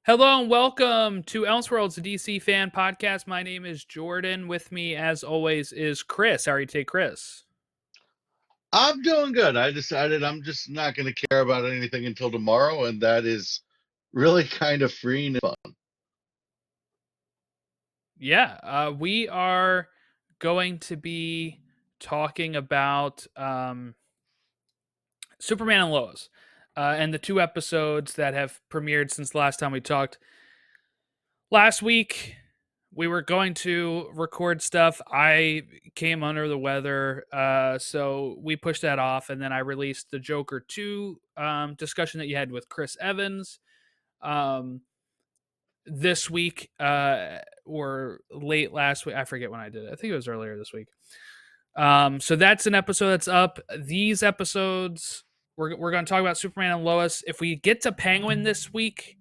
Hello and welcome to Elseworlds, DC fan podcast. My name is Jordan. With me, as always, is Chris. How are you today, Chris? I'm doing good. I decided I'm just not going to care about anything until tomorrow, and that is really kind of freeing and fun. Yeah, we are going to be talking about Superman and Lois and the two episodes that have premiered since the last time we talked. Last week, we were going to record stuff. I came under the weather, so we pushed that off, and then I released the Joker 2 discussion that you had with Chris Evans. Um, this week, or late last week, I forget when I did it. I think it was earlier this week. So that's an episode that's up. These episodes, we're going to talk about Superman and Lois. If we get to Penguin this week,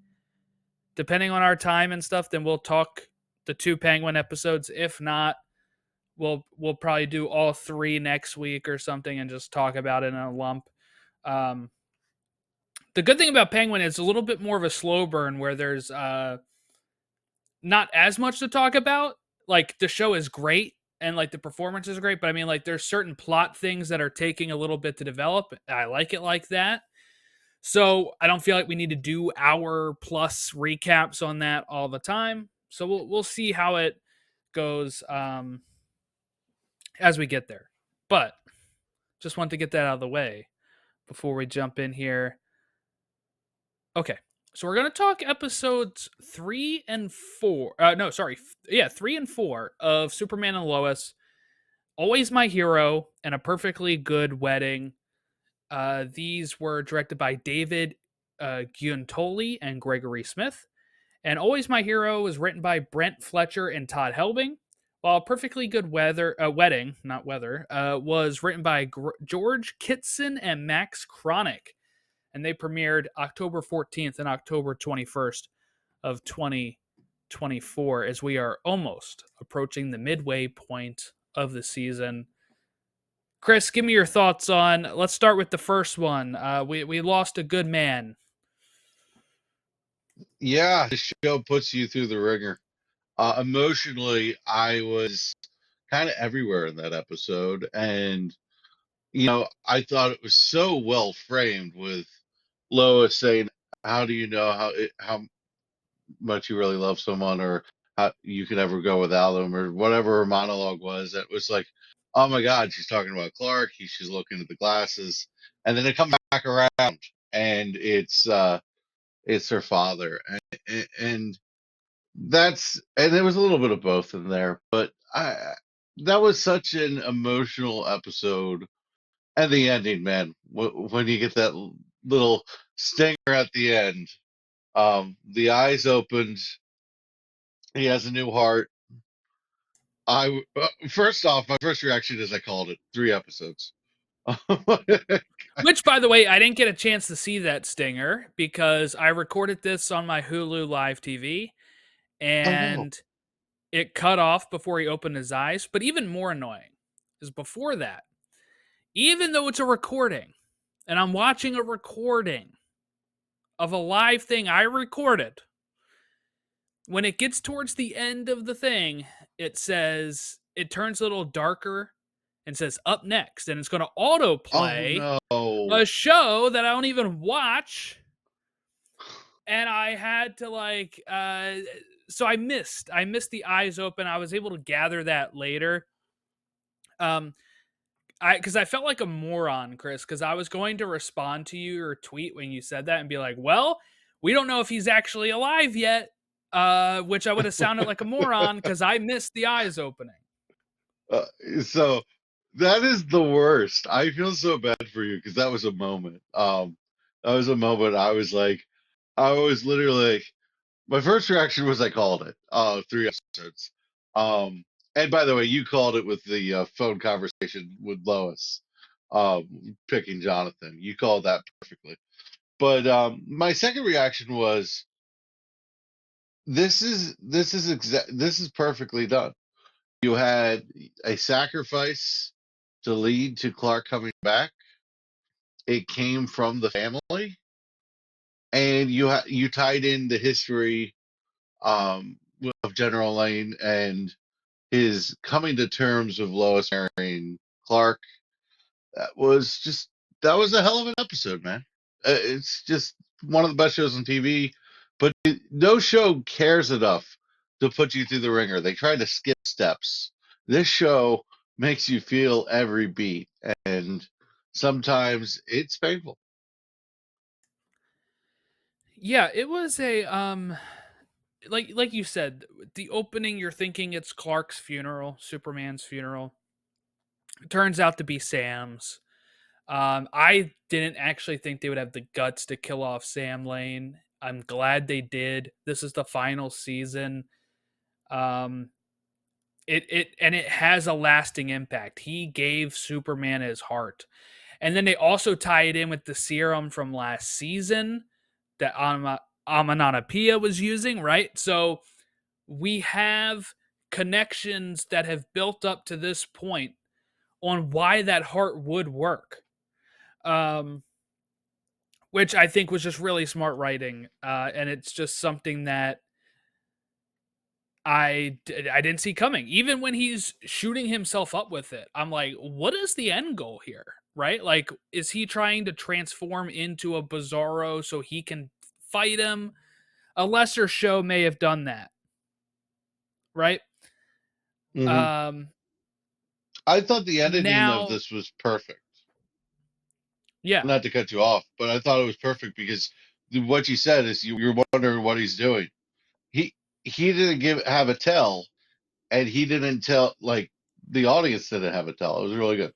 depending on our time and stuff, then we'll talk the two Penguin episodes. If not, we'll probably do all three next week or something and just talk about it in a lump. Um, the good thing about Penguin is a little bit more of a slow burn where there's not as much to talk about. Like the show is great and like the performance is great, but I mean like there's certain plot things that are taking a little bit to develop. I like it like that. So I don't feel like we need to do hour plus recaps on that all the time. So we'll see how it goes as we get there. But just want to get that out of the way before we jump in here. Okay. So we're going to talk episodes 3 and 4. No, sorry. Yeah, 3 and 4 of Superman and Lois. Always My Hero and A Perfectly Good Wedding. These were directed by David Giuntoli and Gregory Smith. And Always My Hero was written by Brent, Fletcher, and Todd Helbing, while Perfectly Good Wedding, not Weather, was written by George Kitson and Max Kronick. And they premiered October 14th and October 21st of 2024 as we are almost approaching the midway point of the season. Chris, give me your thoughts on. Let's start with the first one. We lost a good man. Yeah, the show puts you through the ringer. Emotionally, I was kind of everywhere in that episode, and I thought it was so well framed with Lois saying, "How do you know how much you really love someone, or how you could ever go without them, or whatever her monologue was?" That was like, oh my God, she's talking about Clark. She's looking at the glasses, and then it comes back around, and it's her father, and and there was a little bit of both in there, but I that was such an emotional episode, and the ending, man, when you get that little stinger at the end, the eyes opened, he has a new heart. First off, my first reaction is I called it 3 episodes. Which, by the way, I didn't get a chance to see that stinger because I recorded this on my Hulu Live TV Oh no. and it cut off before he opened his eyes. But even more annoying is before that, even though it's a recording and I'm watching a recording of a live thing I recorded, when it gets towards the end of the thing, it turns a little darker and says up next, and it's going to Oh autoplay no. a show that I don't even watch. And I had to so I missed the eyes open. I was able to gather that later. Because I felt like a moron, Chris, because I was going to respond to your tweet when you said that and be like, well, we don't know if he's actually alive yet, which I would have sounded like a moron because I missed the eyes opening. Uh, so that is the worst. I feel so bad for you because that was a moment. That was a moment I was literally like, my first reaction was I called it. 3 episodes. And by the way, you called it with the phone conversation with Lois, picking Jonathan. You called that perfectly. But my second reaction was, this is perfectly done. You had a sacrifice to lead to Clark coming back. It came from the family. and you tied in the history of General Lane and his coming to terms with Lois marrying Clark. That was a hell of an episode, man. It's just one of the best shows on TV, but no show cares enough to put you through the ringer. They try to skip steps. This show makes you feel every beat, and sometimes it's painful. Yeah, it was a like you said, the opening you're thinking it's Clark's funeral, Superman's funeral. It turns out to be Sam's. I didn't actually think they would have the guts to kill off Sam Lane. I'm glad they did. This is the final season. Um, it has a lasting impact. He gave Superman his heart, and then they also tie it in with the serum from last season that Amanatapia was using, right? So we have connections that have built up to this point on why that heart would work. Um, which I think was just really smart writing, and it's just something that I didn't see coming. Even when he's shooting himself up with it, I'm like, what is the end goal here? Right? Like, is he trying to transform into a Bizarro so he can fight him? A lesser show may have done that, right? Hmm. Um, I thought the editing of now, this was perfect. yeah, Not to cut you off, but I thought it was perfect because what you said is you're wondering what he's doing. He he didn't have a tell, and he didn't tell, like, the audience didn't have a tell. It was really good.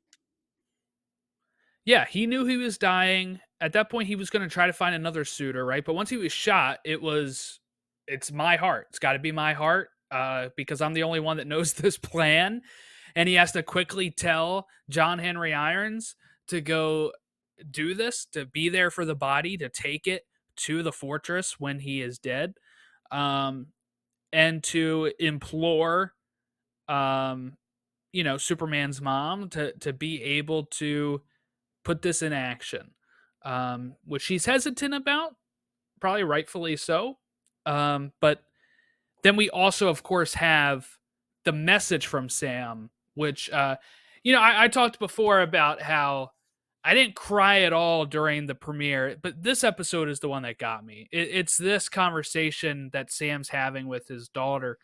yeah, he knew he was dying. At that point, he was going to try to find another suitor, right? But once he was shot, it's my heart. It's got to be my heart because I'm the only one that knows this plan. And he has to quickly tell John Henry Irons to go do this, to be there for the body, to take it to the fortress when he is dead, um, and to implore, um, Superman's mom to be able to put this in action, which she's hesitant about, probably rightfully so. But then we also, of course, have the message from Sam, which, I talked before about how I didn't cry at all during the premiere, but this episode is the one that got me. It's this conversation that Sam's having with his daughter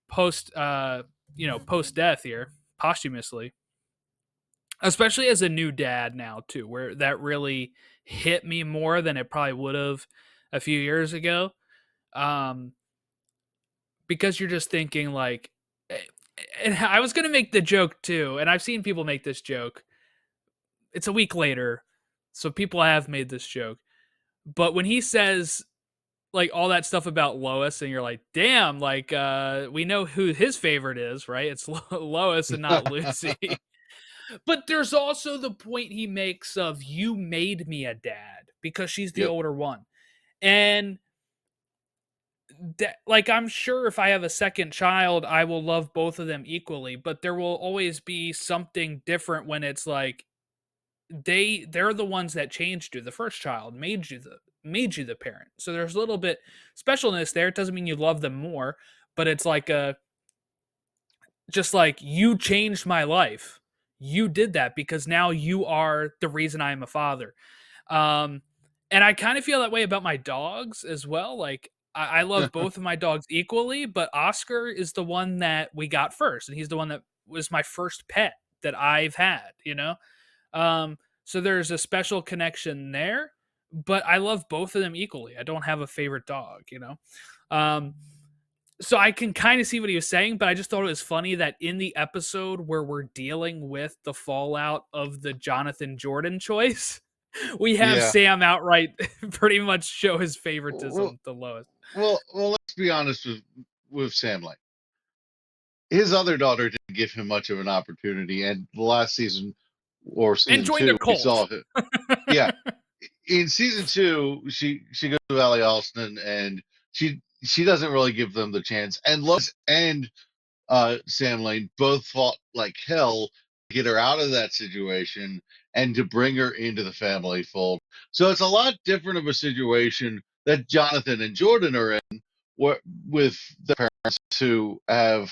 post, post death here, posthumously, especially as a new dad now too, where that really hit me more than it probably would have a few years ago. Um, because you're just thinking like, and I was gonna make the joke too, and I've seen people make this joke. It's a week later, so people have made this joke. But when he says like all that stuff about Lois, and you're like, damn, like we know who his favorite is, right? It's Lois and not Lucy. But there's also the point he makes of you made me a dad because she's the Yep. older one. And that, like, I'm sure if I have a second child, I will love both of them equally, but there will always be something different when it's like they're the ones that changed you. The first child made you the parent. So there's a little bit specialness there. It doesn't mean you love them more, but it's like a just like you changed my life. You did that because now you are the reason I am a father. Um, and I kind of feel that way about my dogs as well. Like I love both of my dogs equally, but Oscar is the one that we got first, and he's the one that was my first pet that I've had. So there's a special connection there, but I love both of them equally. I don't have a favorite dog. Um, so I can kind of see what he was saying, but I just thought it was funny that in the episode where we're dealing with the fallout of the Jonathan Jordan choice, we have Yeah. Sam outright pretty much show his Well, favoritism to Lois. well, let's be honest with Sam Lane. His other daughter didn't give him much of an opportunity, and the last season or And season joined a two, we saw cult. him. Yeah, in season two, she goes to Valley Alston, and she doesn't really give them the chance. And Lois and Sam Lane both fought like hell get her out of that situation and to bring her into the family fold. So it's a lot different of a situation that Jonathan and Jordan are in, with the parents who have,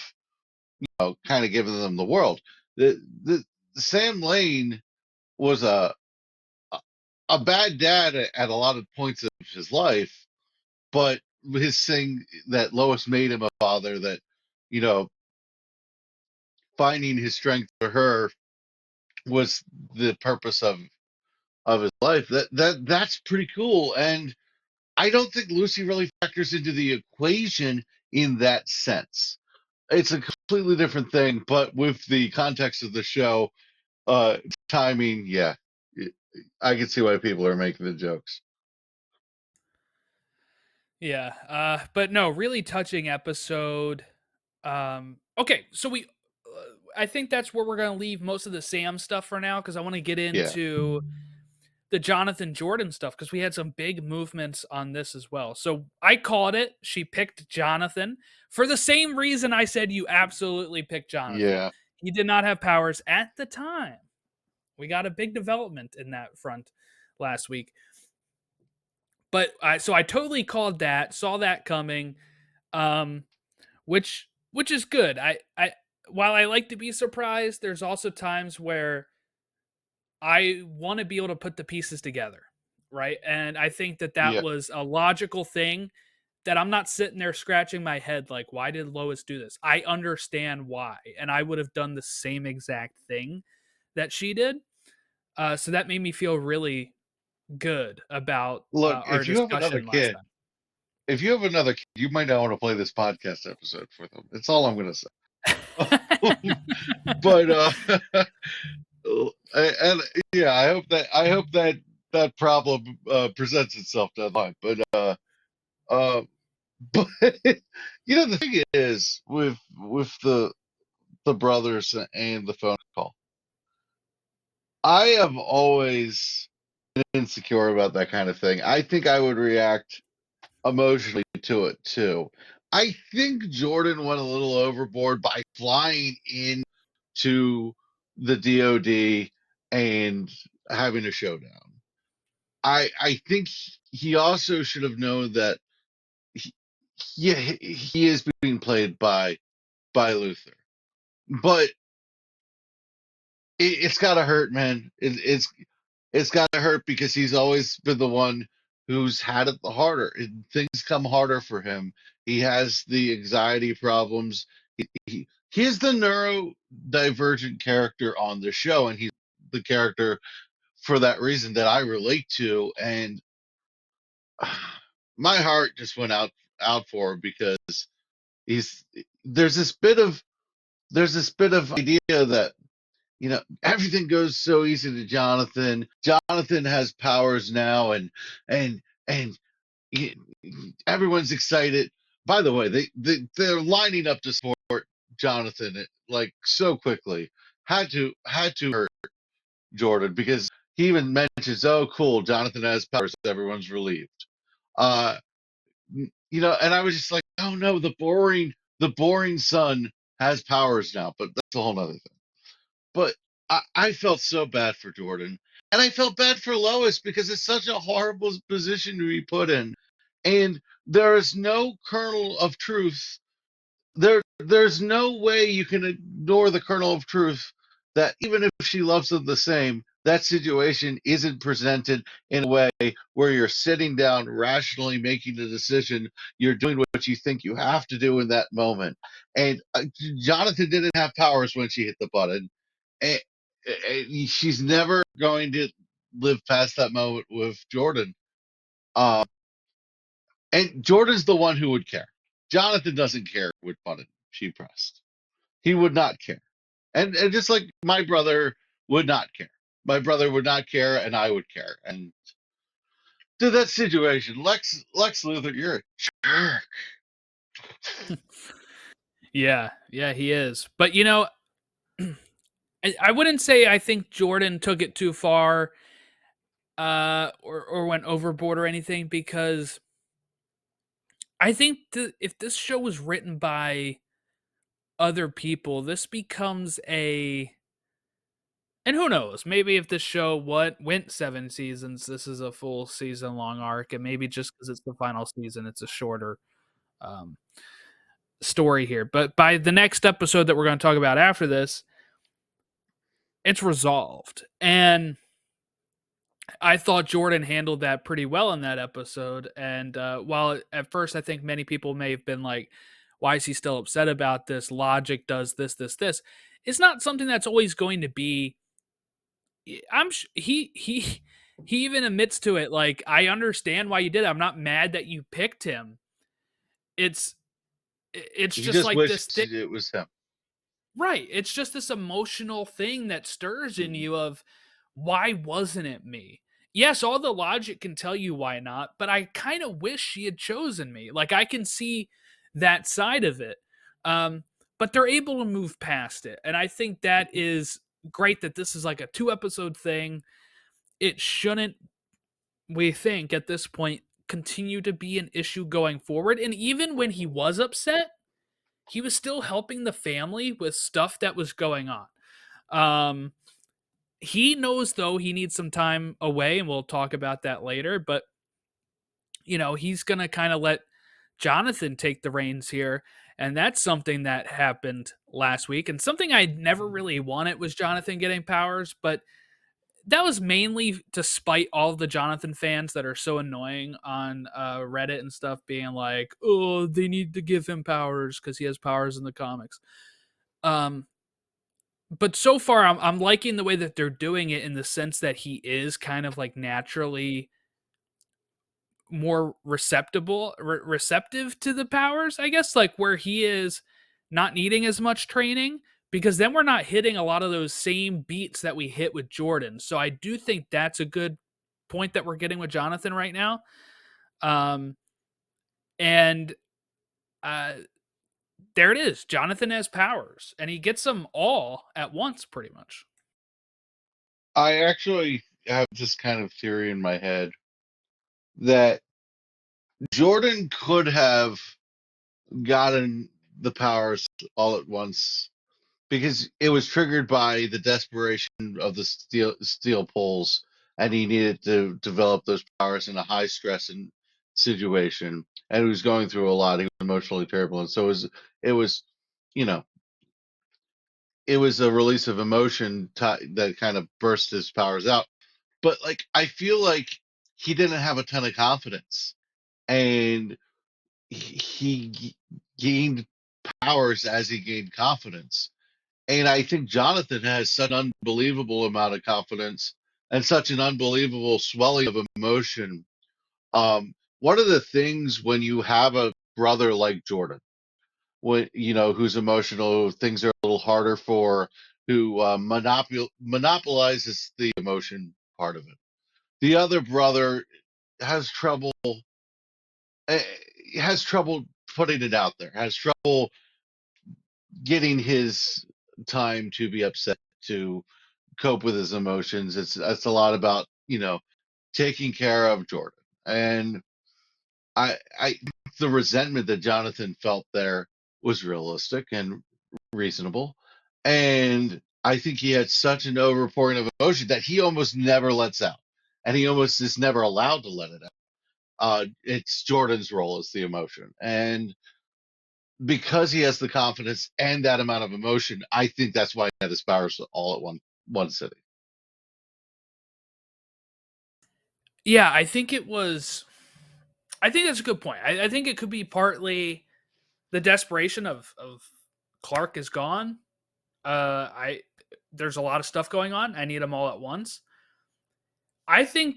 kind of given them the world. The Sam Lane was a bad dad at a lot of points of his life, but his thing that Lois made him a father, that, you know, finding his strength for her was the purpose of his life. That's pretty cool. And I don't think Lucy really factors into the equation in that sense. It's a completely different thing, but with the context of the show, timing, yeah, I can see why people are making the jokes. Yeah, but no, really touching episode. Okay, so I think that's where we're gonna leave most of the Sam stuff for now because I want to get Yeah, into the Jonathan Jordan stuff because we had some big movements on this as well. So I called it. She picked Jonathan for the same reason I said you absolutely picked Jonathan. yeah. He did not have powers at the time. We got a big development in that front last week. But I totally called that, saw that coming, um, which is good. I while I like to be surprised, there's also times where I want to be able to put the pieces together, right? And I think that that Yeah. was a logical thing that I'm not sitting there scratching my head like, why did Lois do this? I understand why, and I would have done the same exact thing that she did. So that made me feel really good about Look, our discussion last time. if you have another kid, you might not want to play this podcast episode for them. It's all I'm going to say. But and yeah, I hope that that problem presents itself down the line. Uh, but the thing is with the brothers and the phone call, I have always been insecure about that kind of thing. I think I would react emotionally to it too. I think Jordan went a little overboard by flying in to the DOD and having a showdown. I think he also should have known that he, yeah, he is being played by Luther, but it's got to hurt, man. It's got to hurt because he's always been the one who's had it the harder. Things come harder for him. He has the anxiety problems. He's the neurodivergent character on the show, and he's the character for that reason that I relate to. And my heart just went out for him because he's there's this bit of idea that everything goes so easy to Jonathan. Jonathan has powers now, and and he, everyone's excited. By the way, they're lining up to support Jonathan like so quickly. Had to hurt Jordan because he even mentions, "Oh, cool, Jonathan has powers." Everyone's relieved. Uh, and I was just like, "Oh no, the boring son has powers now." But that's a whole other thing. But I felt so bad for Jordan. And I felt bad for Lois because it's such a horrible position to be put in. And there is no kernel of truth. There's no way you can ignore the kernel of truth that even if she loves them the same, that situation isn't presented in a way where you're sitting down rationally making a decision. You're doing what you think you have to do in that moment. And Jonathan didn't have powers when she hit the button. And she's never going to live past that moment with Jordan. Um, and Jordan's the one who would care. Jonathan doesn't care what button she pressed. He would not care. And just like my brother would not care. My brother would not care, and I would care. And to that situation, Lex Luthor, you're a jerk. Yeah, he is. But I wouldn't say I think Jordan took it too far, or went overboard or anything because I think if this show was written by other people, this becomes a And who knows? Maybe if this show went 7 seasons, this is a full season long arc, and maybe just because it's the final season, it's a shorter um, story here. But by the next episode that we're going to talk about after this, it's resolved. And I thought Jordan handled that pretty well in that episode. And while at first I think many people may have been like, why is he still upset about this? Logic does this, this, this. It's not something that's always going to be. He even admits to it. Like, I understand why you did it. I'm not mad that you picked him. It's it's He just just like this wished thing. it was him. Right. It's just this emotional thing that stirs in you of why wasn't it me? Yes, all the logic can tell you why not, but I kind of wish she had chosen me. Like I can see that side of it. But they're able to move past it. And I think that is great that this is like a 2 episode thing. It shouldn't, we think at this point, continue to be an issue going forward. And even when he was upset, he was still helping the family with stuff that was going on. He knows though he needs some time away, and we'll talk about that later. But he's gonna kind of let Jonathan take the reins here, and that's something that happened last week, and something I never really wanted was Jonathan getting powers, but that was mainly to spite all the Jonathan fans that are so annoying on Reddit and stuff, being like, "Oh, they need to give him powers because he has powers in the comics." But so far, I'm liking the way that they're doing it in the sense that he is kind of like naturally more receptive to the powers, I guess, like where he is not needing as much training, because then we're not hitting a lot of those same beats that we hit with Jordan. So I do think that's a good point that we're getting with Jonathan right now. And there it is. Jonathan has powers, and he gets them all at once, pretty much. I actually have this kind of theory in my head that Jordan could have gotten the powers all at once because it was triggered by the desperation of the steel poles, and he needed to develop those powers in a high stress and situation, and he was going through a lot. He was emotionally terrible, and so it was, you know, it was a release of emotion that kind of burst his powers out. But like, I feel like he didn't have a ton of confidence, and he gained powers as he gained confidence. And I think Jonathan has such an unbelievable amount of confidence and such an unbelievable swelling of emotion. One of the things when you have a brother like Jordan, when who's emotional, who things are a little harder for, who monopolizes the emotion part of it. The other brother has trouble eh, has trouble putting it out there, has trouble getting his time to be upset, to cope with his emotions. It's a lot about taking care of Jordan, and I the resentment that Jonathan felt there was realistic and reasonable, and I think he had such an overpouring of emotion that he almost never lets out, and he almost is never allowed to let it out. It's Jordan's role as the emotion, and because he has the confidence and that amount of emotion, I think that's why he had his powers all at one city. Yeah, I think it was. I think that's a good point. I think it could be partly the desperation of Clark is gone. I There's a lot of stuff going on. I need them all at once. I think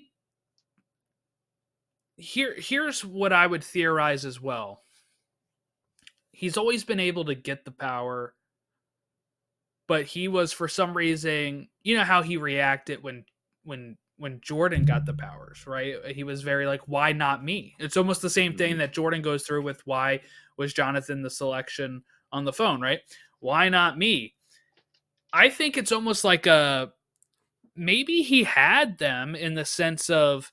here's what I would theorize as well. He's always been able to get the power, but he was, for some reason, you know how he reacted when Jordan got the powers, right? He was very like, why not me? It's almost the same thing that Jordan goes through with why was Jonathan the selection on the phone, right? Why not me? I think it's almost like maybe he had them in the sense of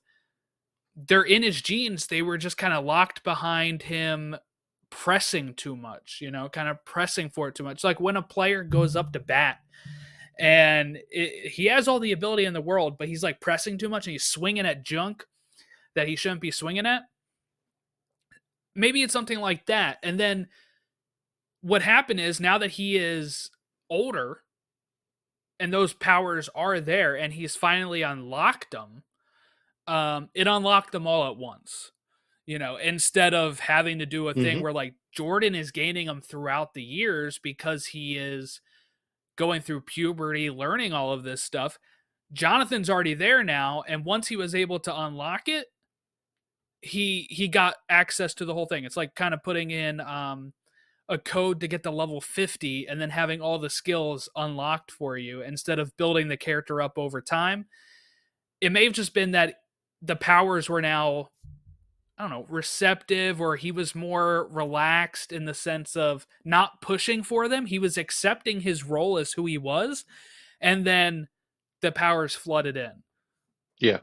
they're in his genes. They were just kind of locked behind him pressing too much, kind of pressing for it too much. Like when a player goes up to bat and he has all the ability in the world, but he's like pressing too much and he's swinging at junk that he shouldn't be swinging at. Maybe it's something like that. And then what happened is, now that he is older and those powers are there and he's finally unlocked them, it unlocked them all at once. Instead of having to do a thing Hmm. where like Jordan is gaining them throughout the years because he is going through puberty, learning all of this stuff. Jonathan's already there now, and once he was able to unlock it, he got access to the whole thing. It's like kind of putting in a code to get to level 50 and then having all the skills unlocked for you instead of building the character up over time. It may have just been that the powers were now, I don't know, receptive, or he was more relaxed in the sense of not pushing for them. He was accepting his role as who he was, and then the powers flooded in. Yeah.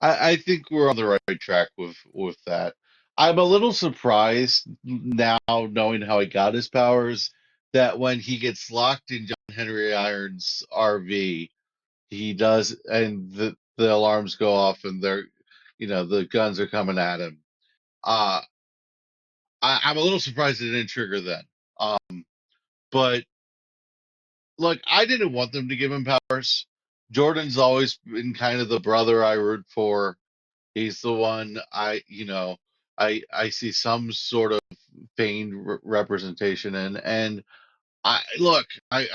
I think we're on the right track with that. I'm a little surprised now, knowing how he got his powers, that when he gets locked in John Henry Irons' RV, he does, and the alarms go off, and the guns are coming at him. Uh, I'm a little surprised it didn't trigger then. But look, I didn't want them to give him powers. Jordan's always been kind of the brother I root for. He's the one I see some sort of feigned representation in, and I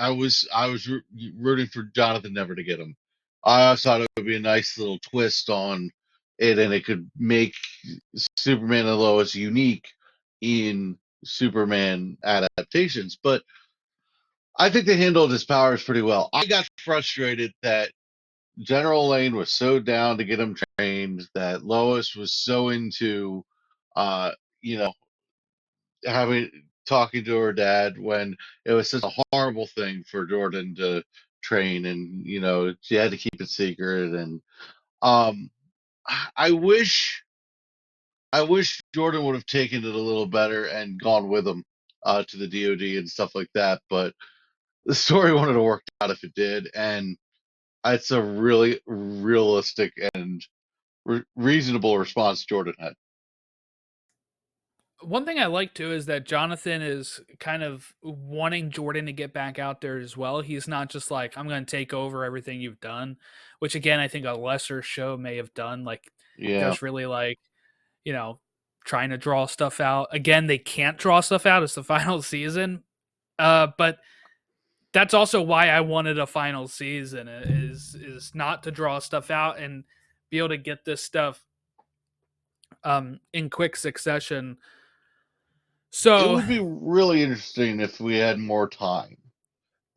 was rooting for Jonathan never to get him. I also thought it would be a nice little twist on it, and it could make Superman and Lois unique in Superman adaptations. But I think they handled his powers pretty well. I got frustrated that General Lane was so down to get him trained, that Lois was so into, uh, you know, having talking to her dad, when it was such a horrible thing for Jordan to train, and she had to keep it secret. And um, I wish I wish Jordan would have taken it a little better and gone with him to the DoD and stuff like that. But the story wouldn't have worked out if it did, and it's a really realistic and reasonable response Jordan had. One thing I like too is that Jonathan is kind of wanting Jordan to get back out there as well. He's not just like, I'm going to take over everything you've done, which again, I think a lesser show may have done. Like, Yeah, there's really like, you know, trying to draw stuff out. Again, they can't draw stuff out. It's the final season. But that's also why I wanted a final season, is not to draw stuff out and be able to get this stuff in quick succession. it So would be really interesting if we had more time,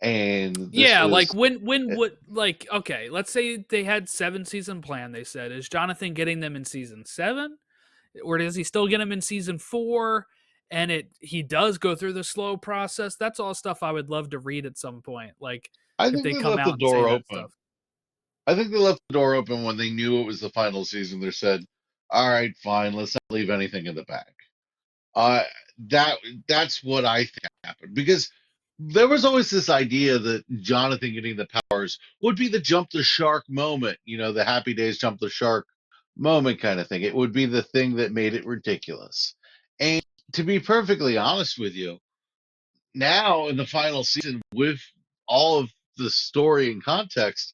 and this yeah, was like when would, like, okay, let's say they had 7 season plan. They said, is Jonathan getting them in season 7, or does he still get them in season 4? And he does go through the slow process. That's all stuff I would love to read at some point. Like, I if think they they come left the out and say door that open. stuff. I think they left the door open when they knew it was the final season. They said, "All right, fine, let's not leave anything in the bag." Uh, that that's what I think happened, because there was always this idea that Jonathan getting the powers would be the jump the shark moment, the Happy Days jump the shark moment kind of thing. It would be the thing that made it ridiculous. And to be perfectly honest with you, now in the final season, with all of the story and context,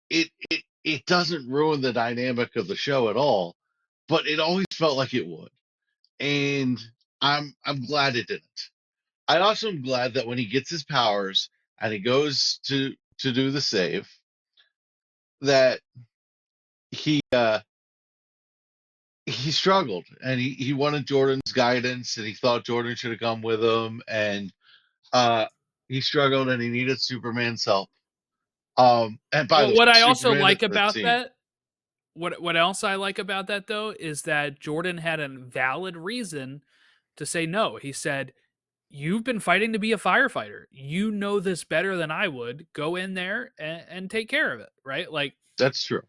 it doesn't ruin the dynamic of the show at all, but it always felt like it would. And I'm glad it didn't. I also am glad that when he gets his powers and he goes to do the save, that he struggled, and he wanted Jordan's guidance, and he thought Jordan should have come with him, and uh he struggled, and he needed Superman's help. And by the way, What I also Superman is like that about scene. that, what else I like about that though, is that Jordan had a valid reason to say no. He said, "You've been fighting to be a firefighter. You know this better than I would. Go in there and take care of it." Right? Like, That's true.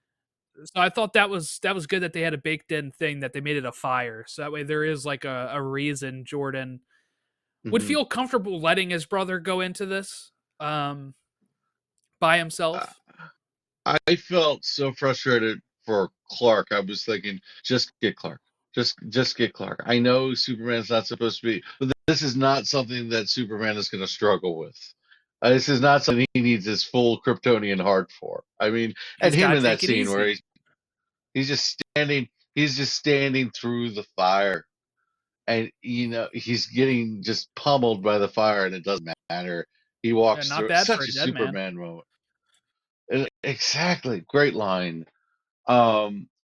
so I thought that was good that they had a baked in thing, that they made it a fire. So that way there is like a reason Jordan would Hmm. feel comfortable letting his brother go into this. Um, by Uh, himself. I felt so frustrated for Clark. I was thinking, just get Clark. Just get Clark. I know Superman's not supposed to be, but this is not something that Superman is going to struggle with. This is not something he needs his full Kryptonian heart for. I mean, and He's him got to in that take it scene where easy. he's just standing through the fire, and he's getting just pummeled by the fire, and it doesn't matter. He walks Not through. bad for Such a a dead man. Superman moment. Exactly. Great line.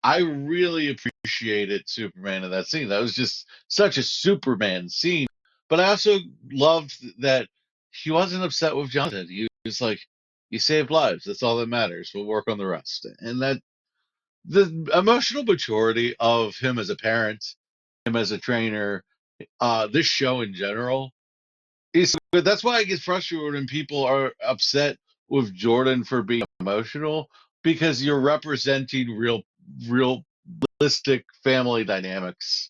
I really appreciated Superman in that scene. That was just such a Superman scene. But I also loved that he wasn't upset with Jonathan. He was like, "You saved lives. That's all that matters. We'll work on the rest." And that the emotional maturity of him as a parent, him as a trainer, this show in general is good. That's why I get frustrated when people are upset with Jordan for being emotional, because you're representing realistic family dynamics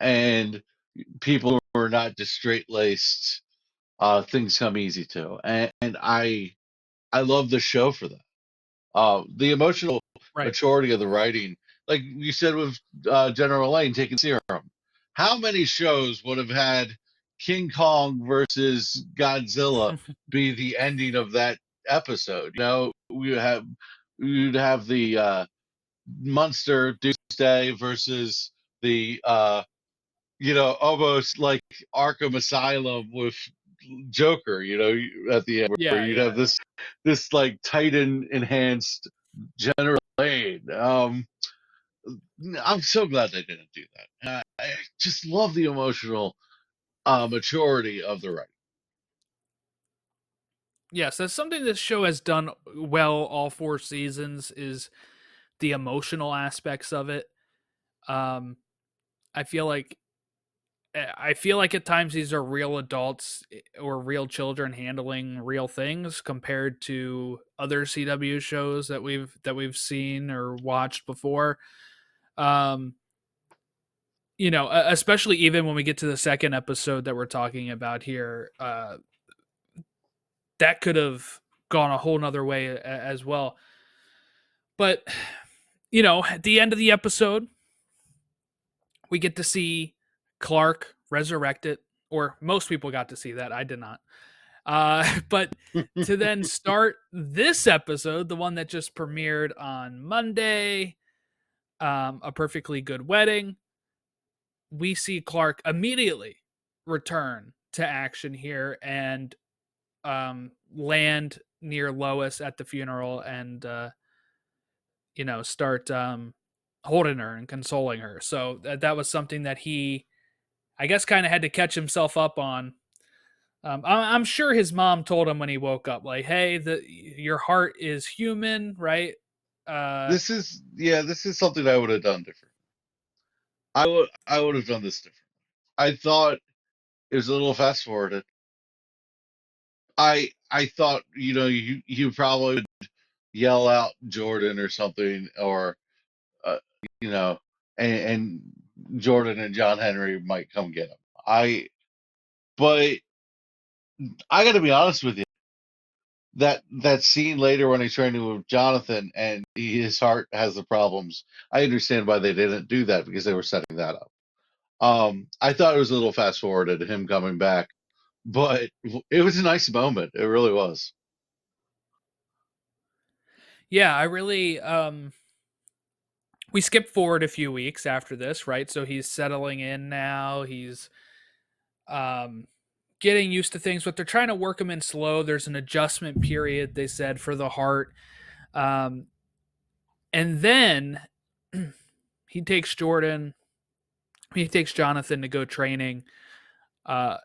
and people who are not just straight laced. Things come easy to, and I love the show for that. The emotional Right. maturity of the writing, like you said with General Lane taking serum. How many shows would have had King Kong versus Godzilla be the ending of that episode? We'd have the Munster Doomsday versus the almost like Arkham Asylum with Joker, at the end where Yeah, you'd yeah. have this like Titan enhanced General Lane. I'm so glad they didn't do that. I just love the emotional maturity of the writing. Yes, that's something this show has done well all 4 seasons is the emotional aspects of it. Um, I feel like at times these are real adults or real children handling real things compared to other CW shows that we've seen or watched before. Um, especially even when we get to the second episode that we're talking about here, that could have gone a whole nother way as well. But at the end of the episode, we get to see Clark resurrected, or most people got to see that. I did not. But to then start this episode, the one that just premiered on Monday, A Perfectly Good Wedding, we see Clark immediately return to action here and land near Lois at the funeral and, start holding her and consoling her. So that was something that he, I guess, kind of had to catch himself up on. I'm sure his mom told him when he woke up, like, "Hey, your heart is human, right?" Uh, This is something I would have done different. I would have done this different. I thought it was a little fast forwarded. I thought you probably would yell out Jordan or something, or uh, you know, and Jordan and John Henry might come get him. But I got to be honest with you. That scene later when he's training with Jonathan and his heart has the problems. I understand why they didn't do that, because they were setting that up. I thought it was a little fast forwarded, him coming back, but it was a nice moment. It really was. yeah, I really. We skip forward a few weeks after this, right? So he's settling in now. He's um, getting used to things, but they're trying to work him in slow. There's an adjustment period, they said, for the heart. Um, and then he takes Jonathan to go training uh,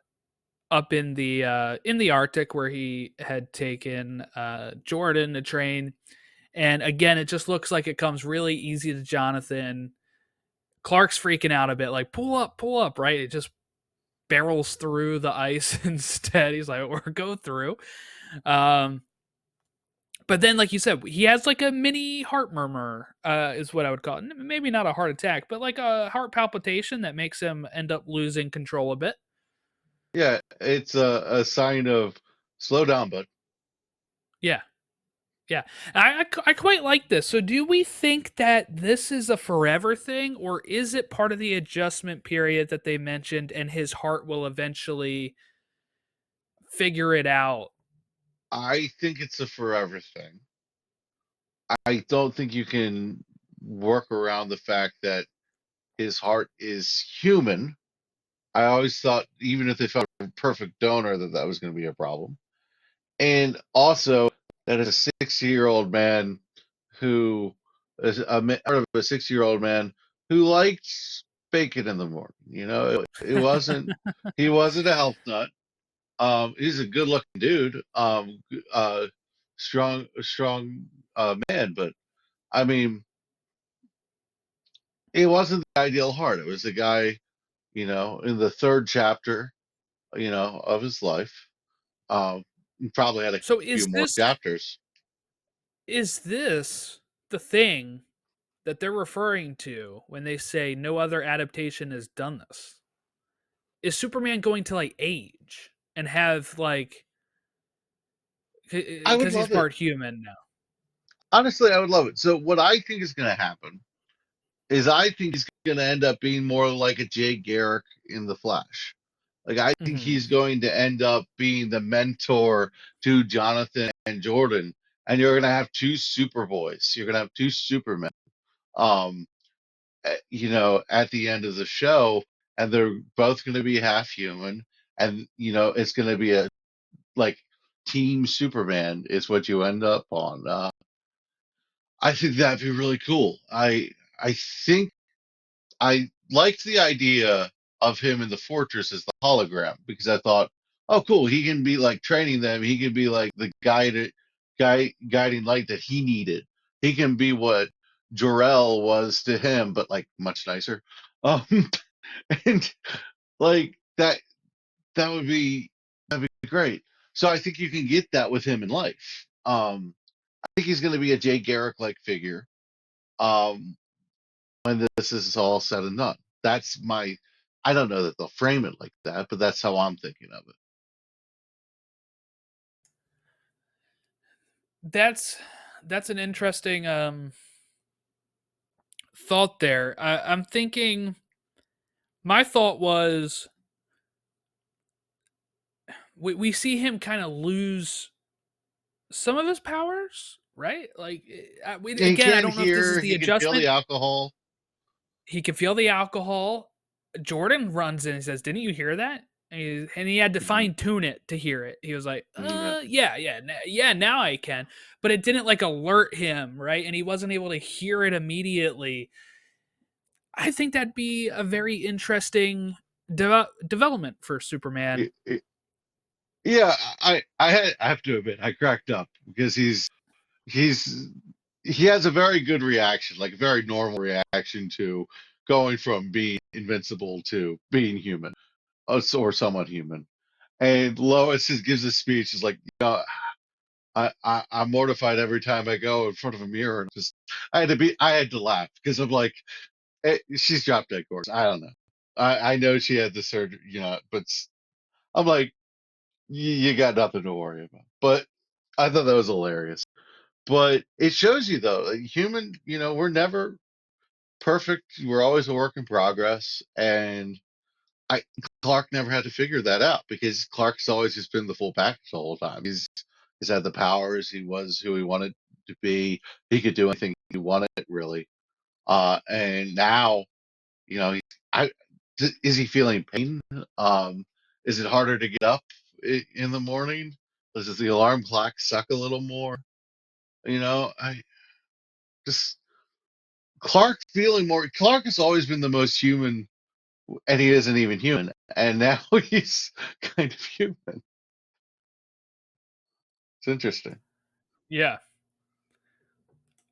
up in the Arctic, where he had taken Jordan to train. And again, it just looks like it comes really easy to Jonathan. Clark's freaking out a bit, like, pull up, right? It just barrels through the ice instead. He's like, or go through. Um, but then, like you said, he has like a mini heart murmur, is what I would call it. Maybe not a heart attack, but like a heart palpitation that makes him end up losing control a bit. Yeah, it's a sign of slow down, bud. Yeah. Yeah, I quite like this. So, do we think that this is a forever thing, or is it part of the adjustment period that they mentioned, and his heart will eventually figure it out? I think it's a forever thing. I don't think you can work around the fact that his heart is human. I always thought, even if they found a perfect donor, that that was going to be a problem. And also, that is a 60-year-old man who is part of a 60-year-old man who liked bacon in the morning. It wasn't, he wasn't a health nut. He's a good looking dude, strong man, but I mean, it wasn't the ideal heart. It was the guy, in the third chapter, of his life. He probably had a So, few more chapters. is this the thing that they're referring to when they say no other adaptation has done this? Is Superman going to like age and have like I would because he's love it. part human now? Honestly, I would love it. So what I think is going to happen is I think he's going to end up being more like a Jay Garrick in The Flash. Like I think Hmm. he's going to end up being the mentor to Jonathan and Jordan, and you're going to have two Superboys. You're going to have two Supermen. Um, at the end of the show, and they're both going to be half human, and it's going to be a like Team Superman is what you end up on. I think that'd be really cool. I think I liked the idea of him in the fortress as the hologram because I thought, oh, cool, he can be like training them. He can be like the guiding light that he needed. He can be what Jor-El was to him, but like much nicer. Um, and like that would be great. So I think you can get that with him in life. I think he's going to be a Jay Garrick like figure. Um, when this is all said and done. That's my. I don't know that they'll frame it like that, but that's how I'm thinking of it. That's that's an interesting thought there. I'm thinking. My thought was we see him kind of lose some of his powers, right? Like, He again, I can't don't know if this is hear. the He can feel adjustment. the alcohol. He can feel the alcohol. Jordan runs in and says, "Didn't you hear that?" And he had to Mhm. fine tune it to hear it. He was like, Yeah. yeah, yeah, yeah, now I can." But it didn't like alert him, right? And he wasn't able to hear it immediately. I think that'd be a very interesting development for Superman. Yeah. I have to admit I cracked up because he's he has a very good reaction, like a very normal reaction to going from being invincible to being human, or somewhat human. And Lois just gives a speech. Is like, I'm mortified every time I go in front of a mirror, and just I had to laugh because I'm like, she's drop dead gorgeous. I don't know. I know she had the surgery, but I'm like, you got nothing to worry about. But I thought that was hilarious. But it shows you though, like, human, we're never perfect. We're always a work in progress, and I Clark never had to figure that out because Clark's always just been the full package the whole time. He's had the powers. He was who he wanted to be. He could do anything he wanted, really. And now, you know, he- I is he feeling pain? Is it harder to get up in the morning? Does the alarm clock suck a little more? I just Clark feeling more. Clark has always been the most human, and he isn't even human, and now he's kind of human. It's interesting. Yeah.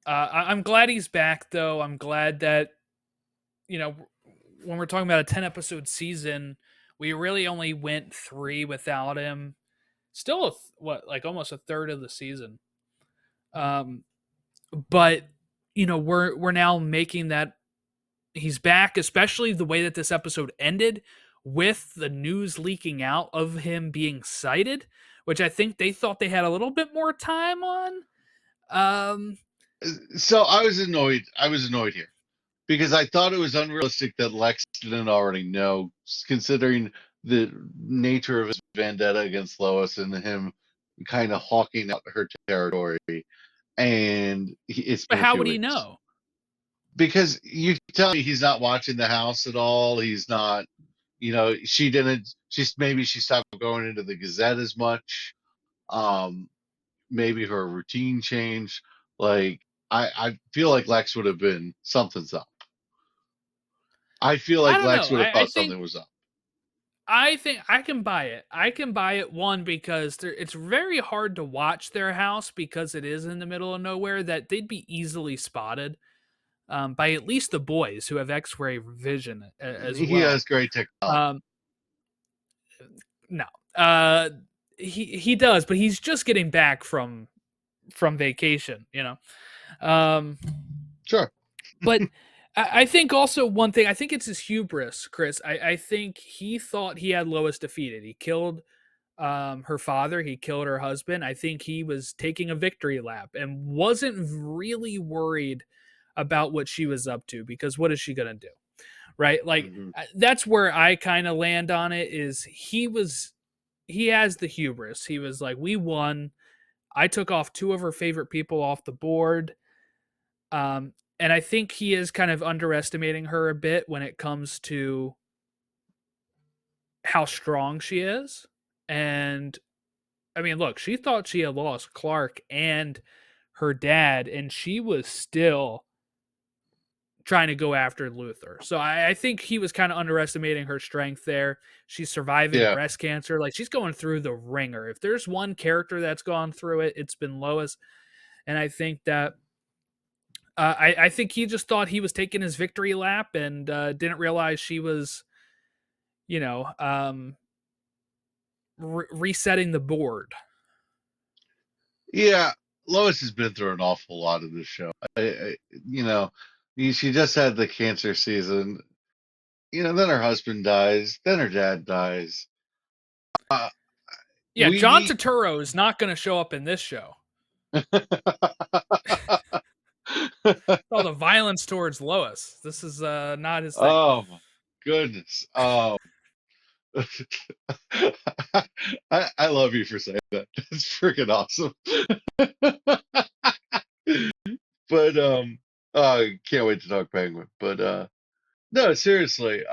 I'm glad he's back, though. I'm glad that, you know, when we're talking about a 10 episode season, we really only went three without him. Still, what, like almost a third of the season. Um, but, we're now making that he's back, especially the way that this episode ended with the news leaking out of him being cited, which I think they thought they had a little bit more time on. Um, So I was annoyed. I was annoyed here because I thought it was unrealistic that Lex didn't already know, considering the nature of his vendetta against Lois and him kind of hawking out her territory. And it's but been a how few would he weeks know? because you tell me he's not watching the house at all. He's not, she didn't. Maybe she stopped going into the Gazette as much. Um, Maybe her routine changed. Like I feel like Lex would have been something's up. I feel I like don't Lex know. would have I thought think something was up. I think I can buy it. I can buy it one because it's very hard to watch their house because it is in the middle of nowhere. That they'd be easily spotted by at least the boys who have X-ray vision as He well. has great technology. Um, no, uh, he does, but he's just getting back from vacation. Um, Sure. but I think also one thing. I think it's his hubris, Chris. I think he thought he had Lois defeated. He killed her father, he killed her husband. I think he was taking a victory lap and wasn't really worried about what she was up to because what is she going to do? Right? Like Hmm. that's where I kind of land on it is he has the hubris. He was like, "We won. I took off two of her favorite people off the board." And I think he is kind of underestimating her a bit when it comes to how strong she is. And I mean, look, she thought she had lost Clark and her dad, and she was still trying to go after Luther. So I think he was kind of underestimating her strength there. She's surviving Yeah. breast cancer. Like she's going through the ringer. If there's one character that's gone through it, it's been Lois. And I think that I think he just thought he was taking his victory lap and didn't realize she was, you know, resetting the board. Yeah. Lois has been through an awful lot in this show. You know, she just had the cancer season. Then her husband dies. Then her dad dies. Uh, Yeah, we John need. Turturro is not going to show up in this show. All the violence towards Lois. This is not his thing. Oh my goodness. I love you for saying that. That's freaking awesome. But I can't wait to talk Penguin. But no, seriously,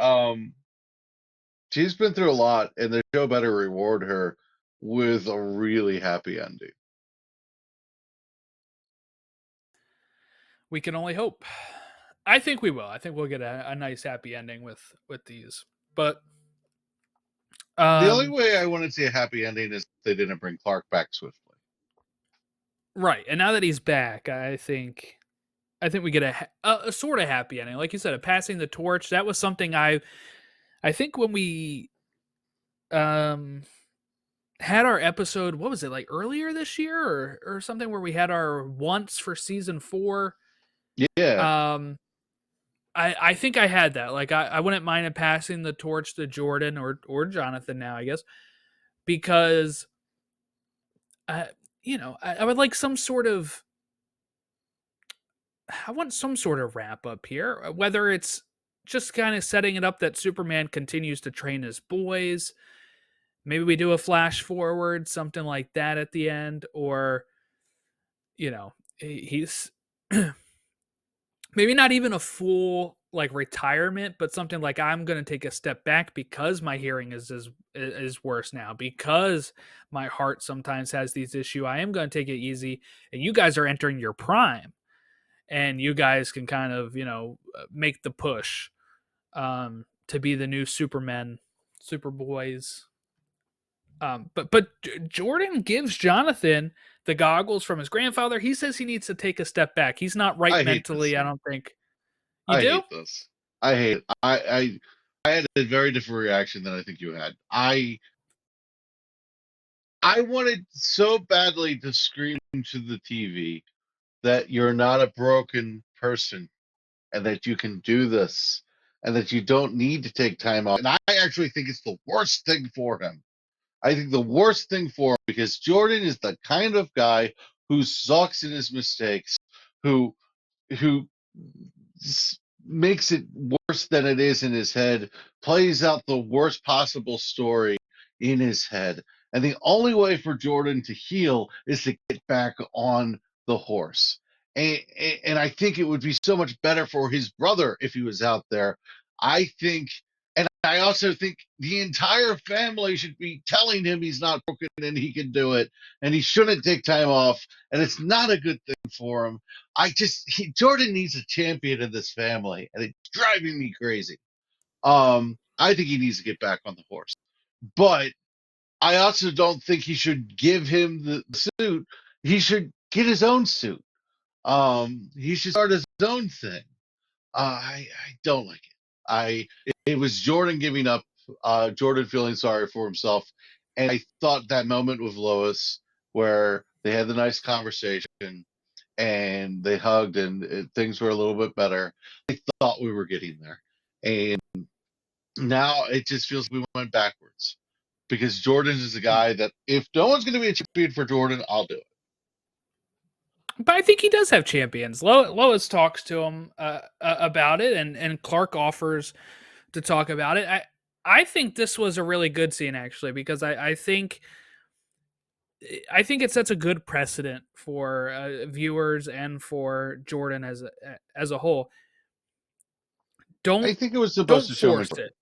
she's been through a lot, and the show better reward her with a really happy ending. We can only hope. I think we will. I think we'll get a nice happy ending with these. But The only um way I want to see a happy ending is if they didn't bring Clark back swiftly. right, and now that he's back, I think we get a sort of happy ending. Like you said, a passing the torch. That was something I think when we um had our episode, what was it, like earlier this year or something where we had our once for season 4. Yeah, I think I had that. Like I wouldn't mind it passing the torch to Jordan or Jonathan now, I guess, because I I would like some sort of I want some sort of wrap up here, whether it's just kind of setting it up that Superman continues to train his boys. Maybe we do a flash forward, something like that at the end, or he's maybe not even a full like retirement, but something like I'm going to take a step back because my hearing is worse now because my heart sometimes has these issues. I am going to take it easy, and you guys are entering your prime, and you guys can kind of make the push to be the new Supermen, Superboys. But Jordan gives Jonathan the goggles from his grandfather. He says he needs to take a step back. He's not right I hate this mentally. I scene. don't think you I do. hate this. I hate it. I had a very different reaction than I think you had. I wanted so badly to scream to the TV that you're not a broken person and that you can do this and that you don't need to take time off. And I actually think it's the worst thing for him. I think the worst thing for him because Jordan is the kind of guy who sulks in his mistakes, who who makes it worse than it is in his head, plays out the worst possible story in his head. And the only way for Jordan to heal is to get back on the horse. And I think it would be so much better for his brother if he was out there. I think, and I also think the entire family should be telling him he's not broken and he can do it, and he shouldn't take time off, and it's not a good thing for him. Jordan needs a champion in this family, and it's driving me crazy. I think he needs to get back on the horse, but I also don't think he should give him the suit. He should get his own suit. He should start his own thing. I don't like it. It was Jordan giving up. Jordan feeling sorry for himself, and I thought that moment with Lois, where they had the nice conversation and they hugged and things were a little bit better. I thought we were getting there, and now it just feels like we went backwards because Jordan is a guy that if no one's going to be a champion for Jordan, I'll do it. But I think he does have champions. Lois talks to him about it, and Clark offers to talk about it. I think this was a really good scene actually because I think it sets a good precedent for viewers and for Jordan as a whole. I Don't think it was supposed don't to show force it.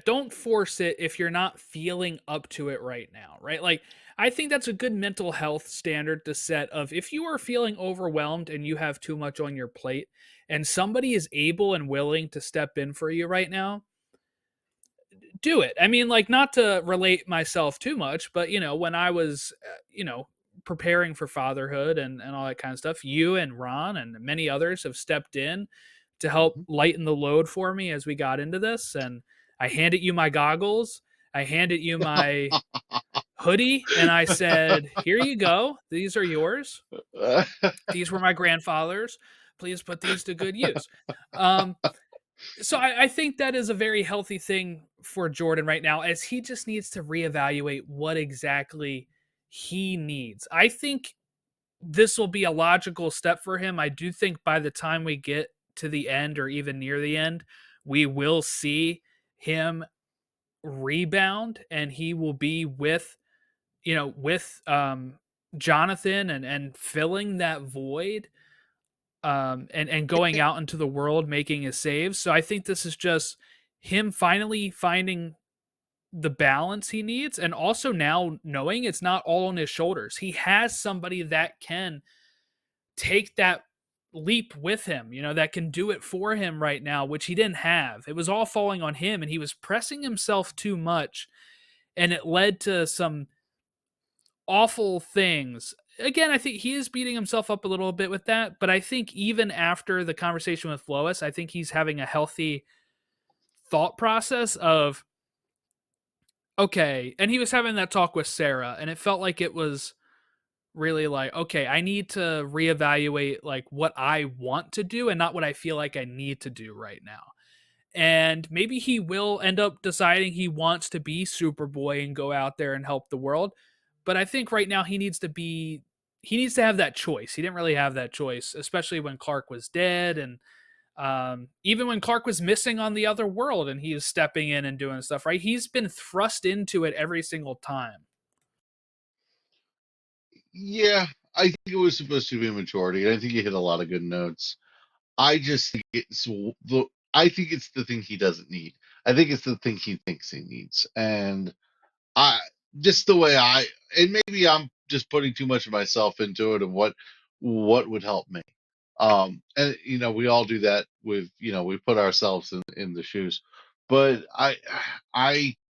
Don't force it if you're not feeling up to it right now, right? Like I think that's a good mental health standard to set of if you are feeling overwhelmed and you have too much on your plate and somebody is able and willing to step in for you right now, do it. I mean, like not to relate myself too much, but when I was preparing for fatherhood and all that kind of stuff, you and Ron and many others have stepped in to help lighten the load for me as we got into this. And I handed you my goggles, I handed you my hoodie, and I said, "Here you go. These are yours. These were my grandfather's. Please put these to good use." So I think that is a very healthy thing for Jordan right now, as he just needs to reevaluate what exactly he needs. I think this will be a logical step for him. I do think by the time we get to the end or even near the end, we will see him rebound and he will be with Jonathan and filling that void and going out into the world making his saves. So I think this is just him finally finding the balance he needs and also now knowing it's not all on his shoulders. He has somebody that can take that leap with him, that can do it for him right now, which he didn't have. It was all falling on him and he was pressing himself too much and it led to some awful things. Again, I think he is beating himself up a little bit with that, but I think even after the conversation with Lois, I think he's having a healthy thought process of okay, and he was having that talk with Sarah and it felt like it was really like, okay, I need to reevaluate like what I want to do and not what I feel like I need to do right now. And maybe he will end up deciding he wants to be Superboy and go out there and help the world. But I think right now he needs to have that choice. He didn't really have that choice, especially when Clark was dead and even when Clark was missing on the other world and he was stepping in and doing stuff, right? He's been thrust into it every single time. Yeah, I think it was supposed to be a majority, and I think you hit a lot of good notes. I just think I think it's the thing he doesn't need. I think it's the thing he thinks he needs, and I just the way and maybe I'm just putting too much of myself into it and what would help me. And we all do that with we put ourselves in the shoes, but I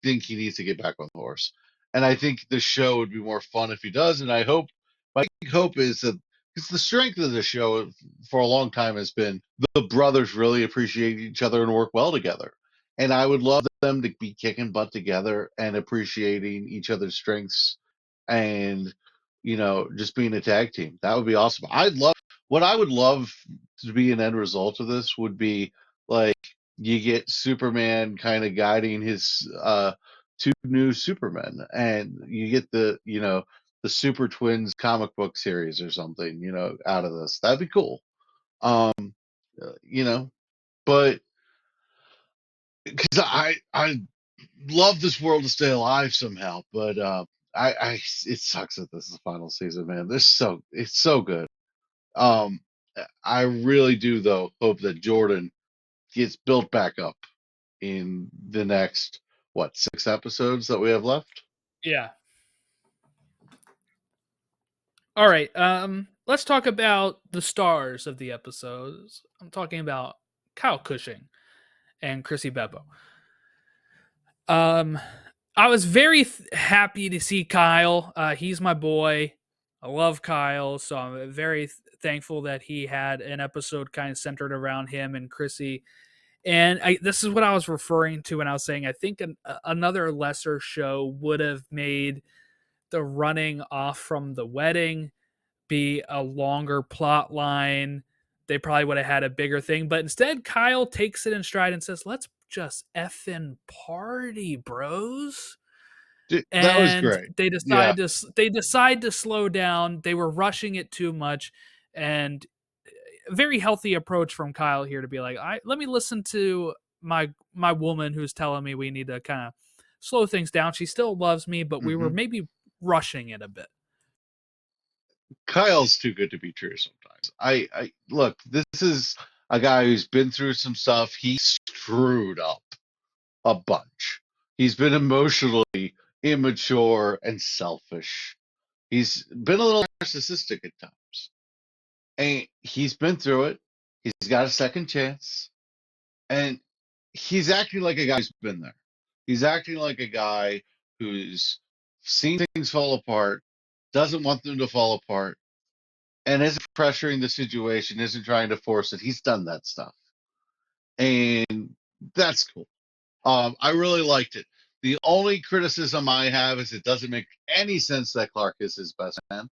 think he needs to get back on the horse, and I think the show would be more fun if he does, and I hope my hope is that because the strength of the show for a long time has been the brothers really appreciate each other and work well together. And I would love them to be kicking butt together and appreciating each other's strengths and, just being a tag team. That would be awesome. What I would love to be an end result of this would be like you get Superman kind of guiding his two new Supermen, and you get the the Super Twins comic book series or something, out of this. That'd be cool. You know, but because I love this world to stay alive somehow, but it sucks that this is the final season, man. It's so good. Um, I really do though hope that Jordan gets built back up in the next 6 episodes that we have left. Yeah. All right. Let's talk about the stars of the episodes. I'm talking about Kyle Cushing and Chrissy Beppo. Um, I was very happy to see Kyle. He's my boy. I love Kyle, so I'm very thankful that he had an episode kind of centered around him and Chrissy. And this is what I was referring to when I was saying I think another lesser show would have made the running off from the wedding be a longer plot line. They probably would have had a bigger thing, but instead Kyle takes it in stride and says, "Let's just effing party, bros." Dude, that was And great. Yeah. they decide to slow down. They were rushing it too much, and a very healthy approach from Kyle here to be like, let me listen to my woman who's telling me we need to kind of slow things down. She still loves me, but we were Hmm. maybe rushing it a bit. Kyle's too good to be true sometimes. I look, this is a guy who's been through some stuff. He screwed up a bunch. He's been emotionally immature and selfish. He's been a little narcissistic at times. And he's been through it. He's got a second chance. And he's acting like a guy who's been there. He's acting like a guy who's seen things fall apart, doesn't want them to fall apart, and isn't pressuring the situation, isn't trying to force it. He's done that stuff. And that's cool. I really liked it. The only criticism I have is it doesn't make any sense that Clark is his best man.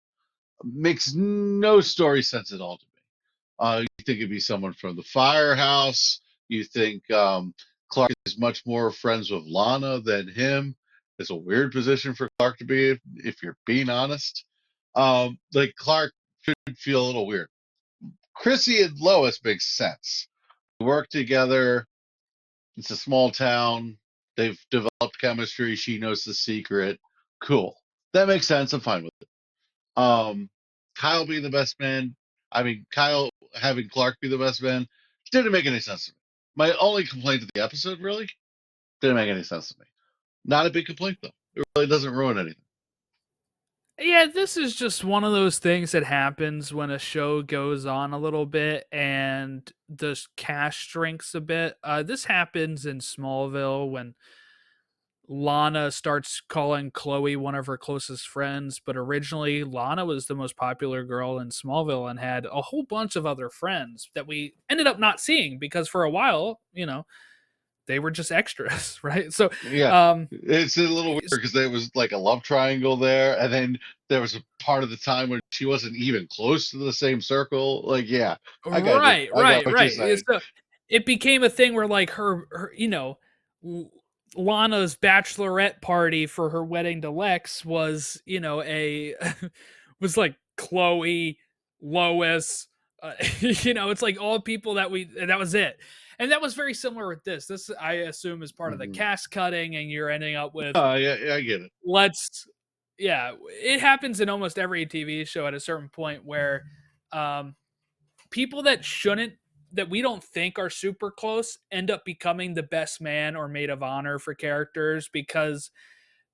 Makes no story sense at all to me. You think it'd be someone from the firehouse. You think Clark is much more friends with Lana than him. It's a weird position for Clark to be if you're being honest. Like Clark should feel a little weird. Chrissy and Lois makes sense. They work together. It's a small town. They've developed chemistry. She knows the secret. Cool. That makes sense. I'm fine with it. Kyle being the best man. I mean, Kyle having Clark be the best man didn't make any sense to me. My only complaint of the episode really didn't make any sense to me. Not a big complaint though. It really doesn't ruin anything. Yeah, this is just one of those things that happens when a show goes on a little bit and the cash shrinks a bit. This happens in Smallville when Lana starts calling Chloe one of her closest friends, but originally Lana was the most popular girl in Smallville and had a whole bunch of other friends that we ended up not seeing because for a while, they were just extras, right? So, Yeah, um, it's a little weird because there was like a love triangle there, and then there was a part of the time when she wasn't even close to the same circle. Like, yeah, I got you. right, I got right, what you're right. saying. So it became a thing where like L- Lana's bachelorette party for her wedding to Lex was, a was like Chloe, Lois, it's like all people that was it. And that was very similar with this. This I assume is part of the Hmm. cast cutting and you're ending up with Yeah, yeah, I get it. let's yeah, it happens in almost every TV show at a certain point where um people that we don't think are super close end up becoming the best man or maid of honor for characters because